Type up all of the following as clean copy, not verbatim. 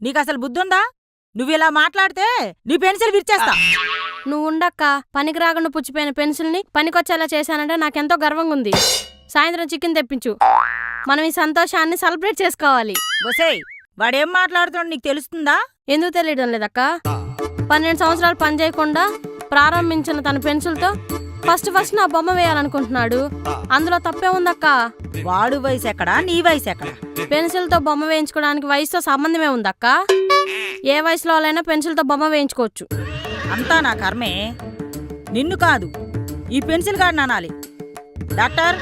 నీకసలు బుద్ధుందా? నువ్విలా మాట్లాడితే నీ పెన్సిల్ విరిచేస్తా. నువ్వు ఉండక్క, పనికి రాకుండా పుచ్చిపోయిన పెన్సిల్ని పనికొచ్చేలా చేశానంటే నాకెంతో గర్వంగా ఉంది. సాయంత్రం చికెన్ తెప్పించు, మనం ఈ సంతోషాన్ని సెలబ్రేట్ చేసుకోవాలి. ఒసేయ్, వాడేం మాట్లాడుతున్నాడు నీకు తెలుస్తుందా? ఎందుకు తెలియడం లేదక్క? 12 సంవత్సరాలు పని చేయకుండా ప్రారంభించిన తన పెన్సిల్తో ఫస్ట్ నా బొమ్మ వేయాలనుకుంటున్నాడు. అందులో తప్పే ఉందక్క. వాడు వయసు ఎక్కడా, నీ వయసు ఎక్కడా? పెన్సిల్తో బొమ్మ వేయించుకోవడానికి వయసుతో సంబంధమే ఉందక్క. ఏ వయసులో వాళ్ళైనా పెన్సిల్తో బొమ్మ వేయించుకోవచ్చు. అంతా నా కర్మే. నిన్ను కాదు, ఈ పెన్సిల్ గాడిని అనాలి. డాక్టర్,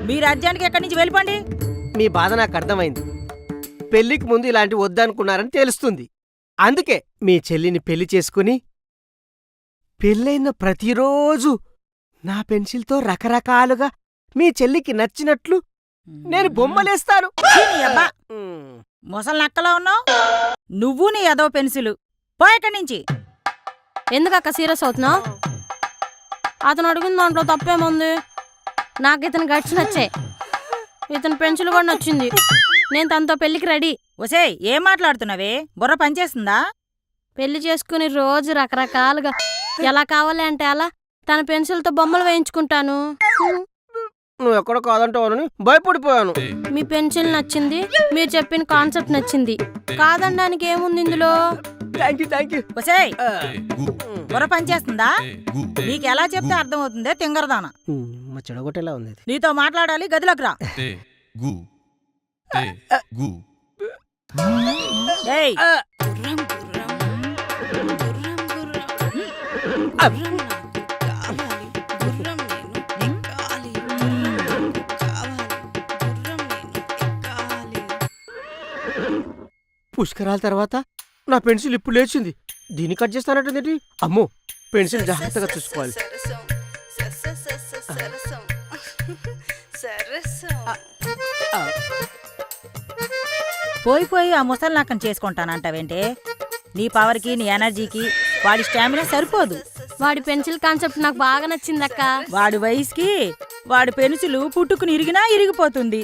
మీరు అర్జెంట్గా ఎక్కడి నుంచి వెళ్ళిపోండి. మీ బాధ నాకు అర్థమైంది. పెళ్లికి ముందు ఇలాంటి వద్దనుకున్నారని తెలుస్తుంది. అందుకే మీ చెల్లిని పెళ్లి చేసుకుని పెళ్ళైన ప్రతిరోజు నా పెన్సిల్తో రకరకాలుగా మీ చెల్లికి నచ్చినట్లు నేను బొమ్మలేస్తాను. ముసలి నక్కలో ఉన్నావు నువ్వు, నీ ఏదో పెన్సిల్. పో ఎక్కడి నుంచి. ఎందుకక్క సీరియస్ అవుతున్నావు? అతను అడిగిన దాంట్లో తప్పేముంది? నాకు ఇతను గట్స్ నచ్చే, ఇతని పెన్సిల్ కూడా నచ్చింది. నేను తనతో పెళ్లికి రెడీ. ఒసేయ్, ఏం మాట్లాడుతున్నావే? బుర్ర పనిచేస్తుందా? పెళ్లి చేసుకుని రోజు రకరకాలుగా ఎలా కావాలి అంటే అలా తన పెన్సిల్తో బొమ్మలు వేయించుకుంటాను. నువ్వు ఎక్కడ కాదంటావని భయపడిపోయాను. మీ పెన్సిల్ నచ్చింది, మీరు చెప్పిన కాన్సెప్ట్ నచ్చింది. కాదనడానికి ఏముంది ఇందులో? Thank you. ఒసేయ్, బుర్ర పనిచేస్తుందా? నీకెలా చెప్తే అర్థమవుతుందే తింగరదానా? చెడగొట్టేలా ఉంది. నీతో మాట్లాడాలి, గదిలోకి రా. ఏయ్, పుష్కరాల తర్వాత నా పెన్సిల్ ఇప్పుడు లేచింది. దీన్ని కట్ చేస్తానంటే అమ్మో, పెన్సిల్ జాగ్రత్తగా చూసుకోవాలి. పోయి ఆ ముసలి నాకని చేసుకుంటానంటావేంటే? నీ పవర్కి, నీ ఎనర్జీకి వాడి స్టామినా సరిపోదు. వాడి పెన్సిల్ కాన్సెప్ట్ నాకు బాగా నచ్చిందక్క. వాడి వయసుకి వాడి పెన్సిల్ పుట్టుకుని ఇరిగినా ఇరిగిపోతుంది.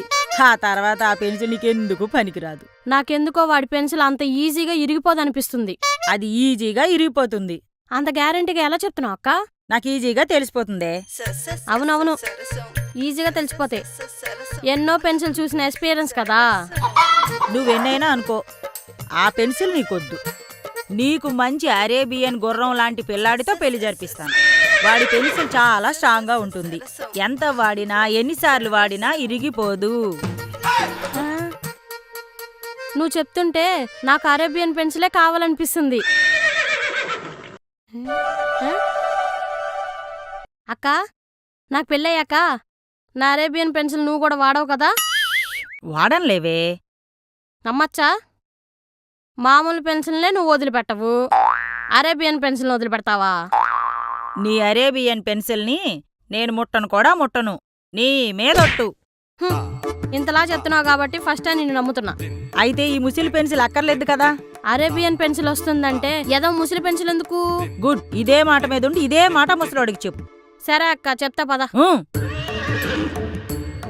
ఆ తర్వాత ఆ పెన్సిల్ నీకెందుకు పనికిరాదు. నాకెందుకో వాడి పెన్సిల్ అంత ఈజీగా ఇరిగిపోదనిపిస్తుంది. అది ఈజీగా ఇరిగిపోతుంది. అంత గ్యారెంటీగా ఎలా చెప్తున్నావు అక్క? నాకు ఈజీగా తెలిసిపోతుందే. అవునవును, ఈజీగా తెలిసిపోతే. ఎన్నో పెన్సిల్ చూసిన ఎక్స్పీరియన్స్ కదా. నువ్వెన్నైనా అనుకో, ఆ పెన్సిల్ నీకొద్దు. నీకు మంచి అరేబియన్ గుర్రం లాంటి పిల్లాడితో పెళ్లి జరిపిస్తాను. వాడి పెన్సిల్ చాలా స్ట్రాంగ్ గా ఉంటుంది. ఎంత వాడినా, ఎన్నిసార్లు వాడినా ఇరిగిపోదు. నువ్వు చెప్తుంటే నాకు అరేబియన్ పెన్సిలే కావాలనిపిస్తుంది. అక్క, నాకు పెళ్ళయ్యాక నా అరేబియన్ పెన్సిల్ నువ్వు కూడా వాడవు కదా? వాడంలేవే. నమ్మచ్చా? మామూలు పెన్సిల్నే నువ్వు వదిలిపెట్టవు, అరేబియన్ పెన్సిల్ వదిలిపెడతావా? నీ అరేబియన్ పెన్సిల్ని నేను ముట్టను కూడా ముట్టను. నీ మీదొట్టు. ఇంతలా చెప్తున్నావు కాబట్టి ఫస్ట్ టైం నిన్ను నమ్ముతున్నా. అయితే ఈ ముసిలి పెన్సిల్ అక్కర్లేదు కదా? అరేబియన్ పెన్సిల్ వస్తుందంటే ఏదో ముసిలి పెన్సిల్ ఎందుకు? గుడ్, ఇదే మాట మీద ఉండి ఇదే మాట ముసలోడికి చెప్పు. సరే అక్క, చెప్తా పద.